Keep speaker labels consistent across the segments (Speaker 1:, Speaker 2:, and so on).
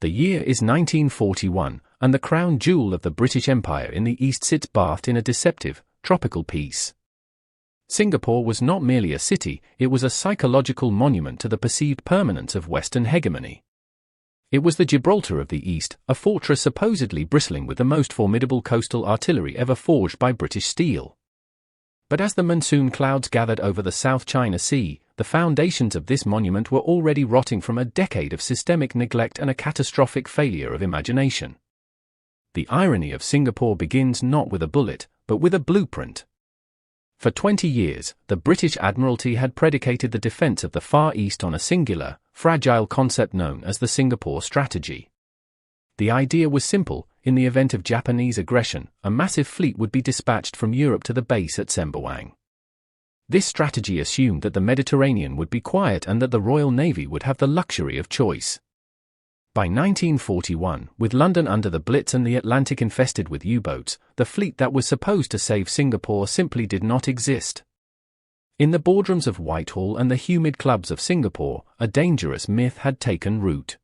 Speaker 1: The year is 1941, and the crown jewel of the British Empire in the East sits bathed in a deceptive, tropical peace. Singapore was not merely a city, it was a psychological monument to the perceived permanence of Western hegemony. It was the Gibraltar of the East, a fortress supposedly bristling with the most formidable coastal artillery ever forged by British steel. But as the monsoon clouds gathered over the South China Sea, the foundations of this monument were already rotting from a decade of systemic neglect and a catastrophic failure of imagination. The irony of Singapore begins not with a bullet, but with a blueprint. For 20 years, the British Admiralty had predicated the defense of the Far East on a singular, fragile concept known as the Singapore Strategy. The idea was simple: in the event of Japanese aggression, a massive fleet would be dispatched from Europe to the base at Sembawang. This strategy assumed that the Mediterranean would be quiet and that the Royal Navy would have the luxury of choice. By 1941, with London under the Blitz and the Atlantic infested with U-boats, the fleet that was supposed to save Singapore simply did not exist. In the boardrooms of Whitehall and the humid clubs of Singapore, a dangerous myth had taken root.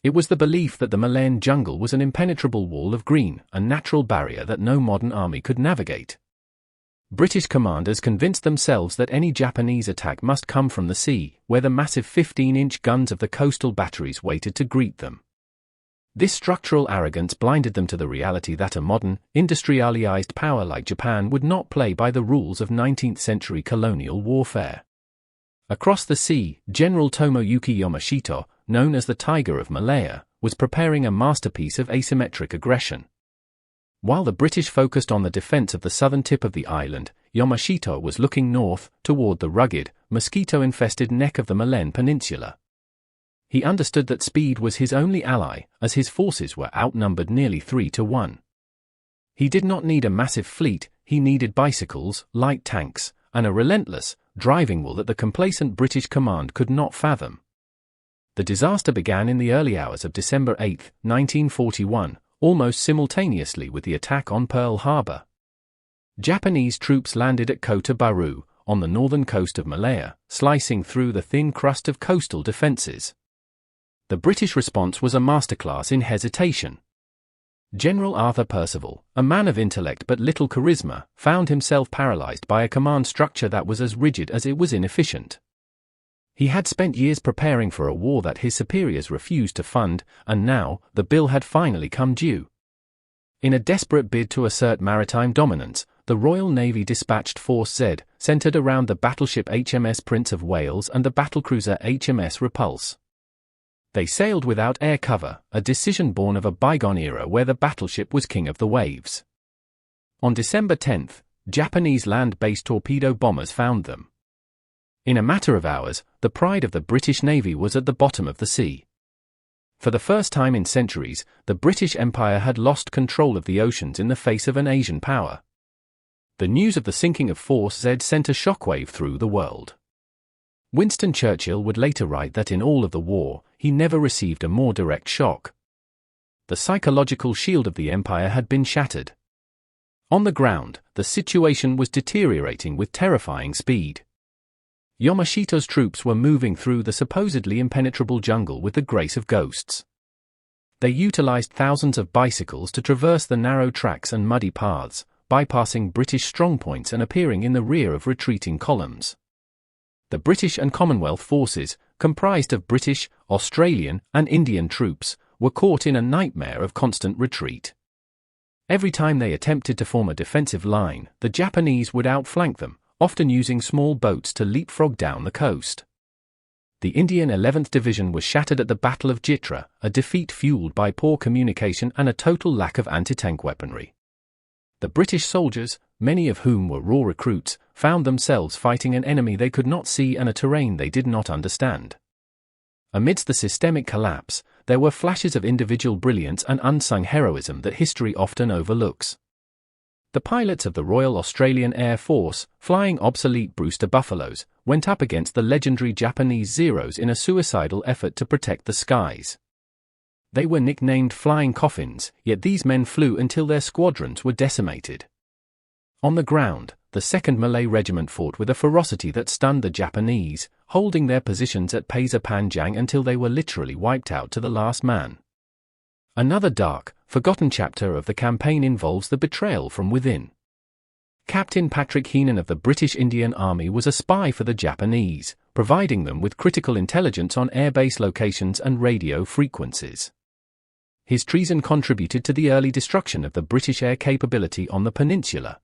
Speaker 1: It was the belief that the Malayan jungle was an impenetrable wall of green, a natural barrier that no modern army could navigate. British commanders convinced themselves that any Japanese attack must come from the sea, where the massive 15-inch guns of the coastal batteries waited to greet them. This structural arrogance blinded them to the reality that a modern, industrialized power like Japan would not play by the rules of 19th-century colonial warfare. Across the sea, General Tomoyuki Yamashita, known as the Tiger of Malaya, was preparing a masterpiece of asymmetric aggression. While the British focused on the defense of the southern tip of the island, Yamashita was looking north, toward the rugged, mosquito-infested neck of the Malayan Peninsula. He understood that speed was his only ally, as his forces were outnumbered nearly 3-1. He did not need a massive fleet, he needed bicycles, light tanks, and a relentless, driving will that the complacent British command could not fathom. The disaster began in the early hours of December 8, 1941, almost simultaneously with the attack on Pearl Harbor. Japanese troops landed at Kota Baru, on the northern coast of Malaya, slicing through the thin crust of coastal defenses. The British response was a masterclass in hesitation. General Arthur Percival, a man of intellect but little charisma, found himself paralyzed by a command structure that was as rigid as it was inefficient. He had spent years preparing for a war that his superiors refused to fund, and now, the bill had finally come due. In a desperate bid to assert maritime dominance, the Royal Navy dispatched Force Z, centered around the battleship HMS Prince of Wales and the battlecruiser HMS Repulse. They sailed without air cover, a decision born of a bygone era where the battleship was king of the waves. On December 10, Japanese land-based torpedo bombers found them. In a matter of hours, the pride of the British Navy was at the bottom of the sea. For the first time in centuries, the British Empire had lost control of the oceans in the face of an Asian power. The news of the sinking of Force Z sent a shockwave through the world. Winston Churchill would later write that in all of the war, he never received a more direct shock. The psychological shield of the empire had been shattered. On the ground, the situation was deteriorating with terrifying speed. Yamashita's troops were moving through the supposedly impenetrable jungle with the grace of ghosts. They utilized thousands of bicycles to traverse the narrow tracks and muddy paths, bypassing British strongpoints and appearing in the rear of retreating columns. The British and Commonwealth forces, comprised of British, Australian, and Indian troops, were caught in a nightmare of constant retreat. Every time they attempted to form a defensive line, the Japanese would outflank them, often using small boats to leapfrog down the coast. The Indian 11th Division was shattered at the Battle of Jitra, a defeat fueled by poor communication and a total lack of anti-tank weaponry. The British soldiers, many of whom were raw recruits, found themselves fighting an enemy they could not see and a terrain they did not understand. Amidst the systemic collapse, there were flashes of individual brilliance and unsung heroism that history often overlooks. The pilots of the Royal Australian Air Force, flying obsolete Brewster Buffaloes, went up against the legendary Japanese Zeros in a suicidal effort to protect the skies. They were nicknamed Flying Coffins, yet these men flew until their squadrons were decimated. On the ground, the 2nd Malay Regiment fought with a ferocity that stunned the Japanese, holding their positions at Pasir Panjang until they were literally wiped out to the last man. Another dark, forgotten chapter of the campaign involves the betrayal from within. Captain Patrick Heenan of the British Indian Army was a spy for the Japanese, providing them with critical intelligence on airbase locations and radio frequencies. His treason contributed to the early destruction of the British air capability on the peninsula.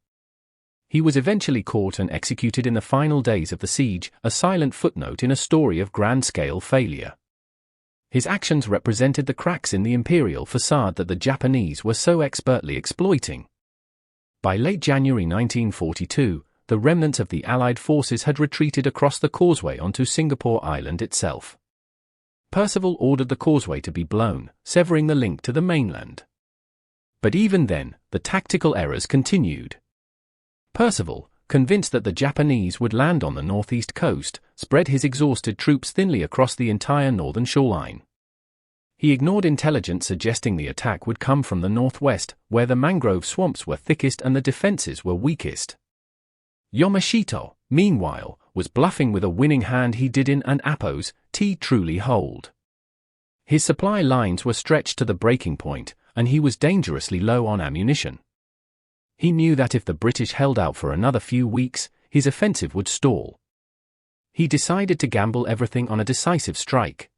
Speaker 1: He was eventually caught and executed in the final days of the siege, a silent footnote in a story of grand-scale failure. His actions represented the cracks in the imperial facade that the Japanese were so expertly exploiting. By late January 1942, the remnants of the Allied forces had retreated across the causeway onto Singapore Island itself. Percival ordered the causeway to be blown, severing the link to the mainland. But even then, the tactical errors continued. Percival, convinced that the Japanese would land on the northeast coast, spread his exhausted troops thinly across the entire northern shoreline. He ignored intelligence suggesting the attack would come from the northwest, where the mangrove swamps were thickest and the defenses were weakest. Yamashita, meanwhile, was bluffing with a winning hand he did in an Appos, truly hold. His supply lines were stretched to the breaking point, and he was dangerously low on ammunition. He knew that if the British held out for another few weeks, his offensive would stall. He decided to gamble everything on a decisive strike.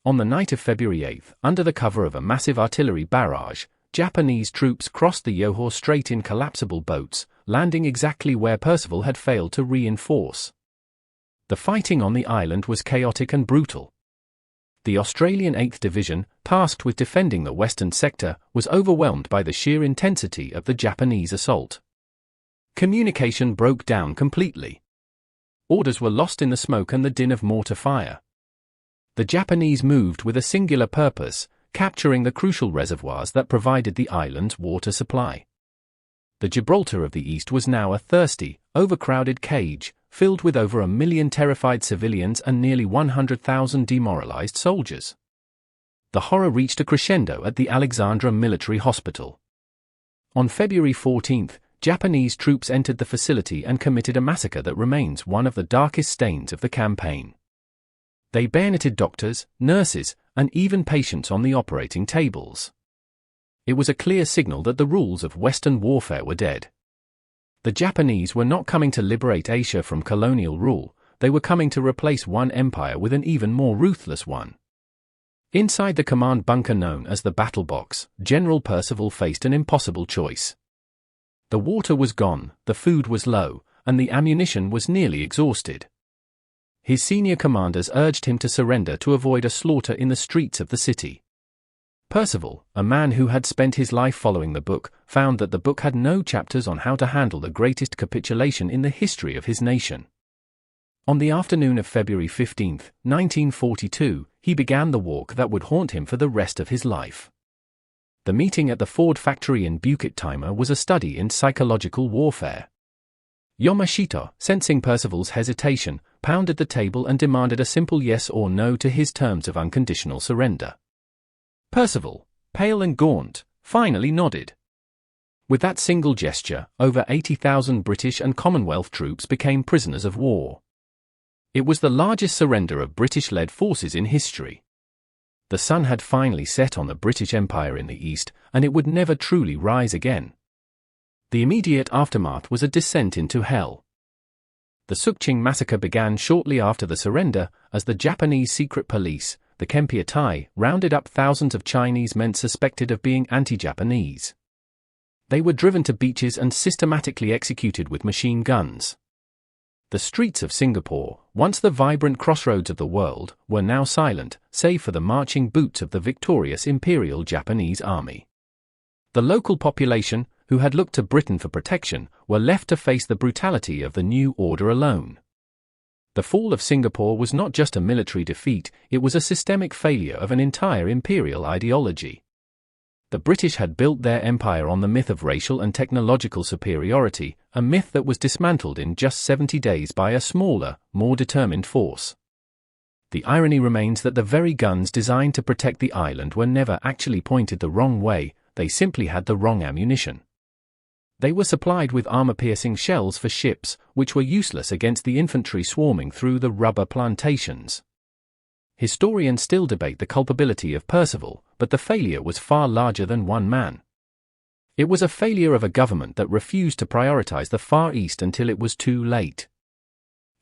Speaker 1: On the night of February 8, under the cover of a massive artillery barrage, Japanese troops crossed the Johor Strait in collapsible boats, landing exactly where Percival had failed to reinforce. The fighting on the island was chaotic and brutal. The Australian 8th Division, tasked with defending the western sector, was overwhelmed by the sheer intensity of the Japanese assault. Communication broke down completely. Orders were lost in the smoke and the din of mortar fire. The Japanese moved with a singular purpose, capturing the crucial reservoirs that provided the island's water supply. The Gibraltar of the East was now a thirsty, overcrowded cage, filled with over 1 million terrified civilians and nearly 100,000 demoralized soldiers. The horror reached a crescendo at the Alexandra Military Hospital. On February 14, Japanese troops entered the facility and committed a massacre that remains one of the darkest stains of the campaign. They bayoneted doctors, nurses, and even patients on the operating tables. It was a clear signal that the rules of Western warfare were dead. The Japanese were not coming to liberate Asia from colonial rule, they were coming to replace one empire with an even more ruthless one. Inside the command bunker known as the Battle Box, General Percival faced an impossible choice. The water was gone, the food was low, and the ammunition was nearly exhausted. His senior commanders urged him to surrender to avoid a slaughter in the streets of the city. Percival, a man who had spent his life following the book, found that the book had no chapters on how to handle the greatest capitulation in the history of his nation. On the afternoon of February 15, 1942, he began the walk that would haunt him for the rest of his life. The meeting at the Ford factory in Bukit Timah was a study in psychological warfare. Yamashita, sensing Percival's hesitation, pounded the table and demanded a simple yes or no to his terms of unconditional surrender. Percival, pale and gaunt, finally nodded. With that single gesture, over 80,000 British and Commonwealth troops became prisoners of war. It was the largest surrender of British-led forces in history. The sun had finally set on the British Empire in the east, and it would never truly rise again. The immediate aftermath was a descent into hell. The Sukching massacre began shortly after the surrender, as the Japanese secret police, the Kempeitai, rounded up thousands of Chinese men suspected of being anti-Japanese. They were driven to beaches and systematically executed with machine guns. The streets of Singapore, once the vibrant crossroads of the world, were now silent, save for the marching boots of the victorious Imperial Japanese Army. The local population, who had looked to Britain for protection, were left to face the brutality of the new order alone. The fall of Singapore was not just a military defeat, it was a systemic failure of an entire imperial ideology. The British had built their empire on the myth of racial and technological superiority, a myth that was dismantled in just 70 days by a smaller, more determined force. The irony remains that the very guns designed to protect the island were never actually pointed the wrong way, they simply had the wrong ammunition. They were supplied with armor-piercing shells for ships, which were useless against the infantry swarming through the rubber plantations. Historians still debate the culpability of Percival, but the failure was far larger than one man. It was a failure of a government that refused to prioritize the Far East until it was too late.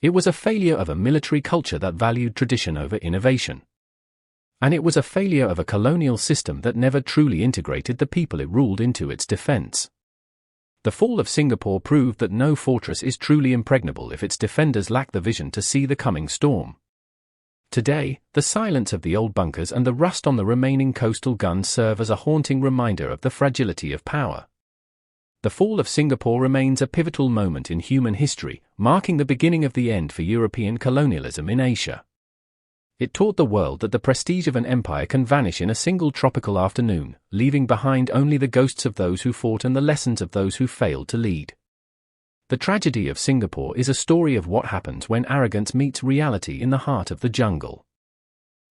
Speaker 1: It was a failure of a military culture that valued tradition over innovation. And it was a failure of a colonial system that never truly integrated the people it ruled into its defense. The fall of Singapore proved that no fortress is truly impregnable if its defenders lack the vision to see the coming storm. Today, the silence of the old bunkers and the rust on the remaining coastal guns serve as a haunting reminder of the fragility of power. The fall of Singapore remains a pivotal moment in human history, marking the beginning of the end for European colonialism in Asia. It taught the world that the prestige of an empire can vanish in a single tropical afternoon, leaving behind only the ghosts of those who fought and the lessons of those who failed to lead. The tragedy of Singapore is a story of what happens when arrogance meets reality in the heart of the jungle.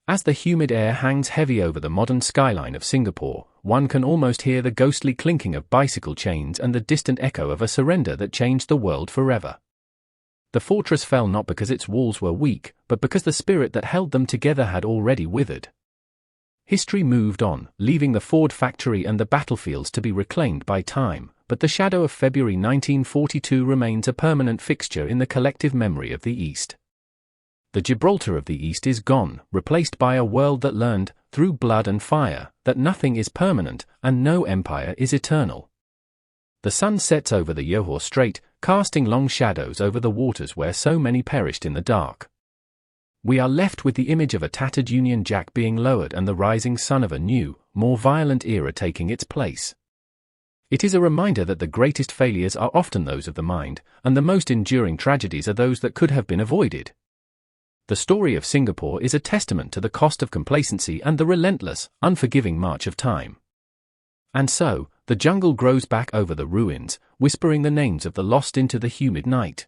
Speaker 1: As the humid air hangs heavy over the modern skyline of Singapore, one can almost hear the ghostly clinking of bicycle chains and the distant echo of a surrender that changed the world forever. The fortress fell not because its walls were weak, but because the spirit that held them together had already withered. History moved on, leaving the Ford factory and the battlefields to be reclaimed by time, but the shadow of February 1942 remains a permanent fixture in the collective memory of the East. The Gibraltar of the East is gone, replaced by a world that learned, through blood and fire, that nothing is permanent, and no empire is eternal. The sun sets over the Johor Strait, casting long shadows over the waters where so many perished in the dark. We are left with the image of a tattered Union Jack being lowered and the rising sun of a new, more violent era taking its place. It is a reminder that the greatest failures are often those of the mind, and the most enduring tragedies are those that could have been avoided. The story of Singapore is a testament to the cost of complacency and the relentless, unforgiving march of time. And so, the jungle grows back over the ruins, whispering the names of the lost into the humid night.